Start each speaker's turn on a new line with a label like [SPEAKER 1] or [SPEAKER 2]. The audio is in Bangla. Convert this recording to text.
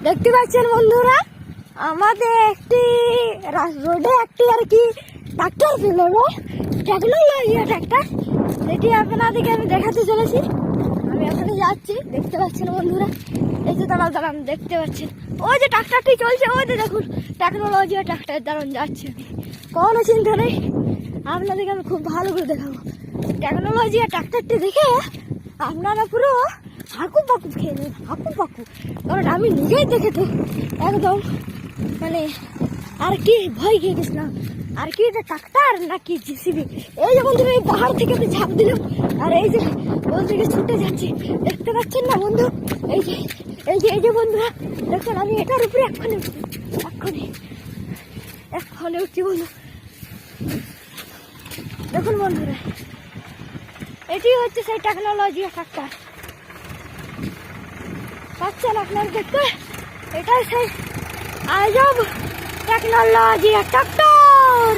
[SPEAKER 1] দেখতে পাচ্ছেন বন্ধুরা, আমাদের একটি রোডে একটি আর কি ট্রাক্টর ছিল, টেকনোলজি ট্রাক্টর, সেটি আপনাদেরকে আমি দেখাতে চলেছি। আমি ওখানে যাচ্ছি, দেখতে পাচ্ছেন বন্ধুরা, এই যে দাঁড়ান দেখতে পাচ্ছেন ওই যে ট্রাক্টরটি চলছে, ওই যে দেখুন টেকনোলজি ট্রাক্টর দাঁড়ান যাচ্ছে। কোনো চিন্তা নেই, আপনাদেরকে আমি খুব ভালো করে দেখাবো। টেকনোলজি ট্রাক্টরটি দেখে আপনারা পুরো হাঁকু পাকু খেয়ে নেবেন, হাঁকু পাকু। কারণ আমি নিজেই দেখে তো একদম মানে আর কি ভয় খেয়ে গেছিলাম। আর কি এটা ট্রাক্টর নাকি জিসিবি। এই যে বন্ধু এই পাহাড় থেকে আমি ঝাঁপ দিলাম, আর এই যে ওই দিকে ছুটে যাচ্ছি, দেখতে পাচ্ছেন না বন্ধু? এই যে এই যে বন্ধুরা দেখুন, আমি এটার উপরে এক্ষণে উঠছি বন্ধু। দেখুন বন্ধুরা, এটি হচ্ছে সেই টেকনোলজি ট্রাক্টর, পাচ্ছেন আপনারা দেখতে? এটাই সেই আজব টেকনোলজি ট্রাক্টর।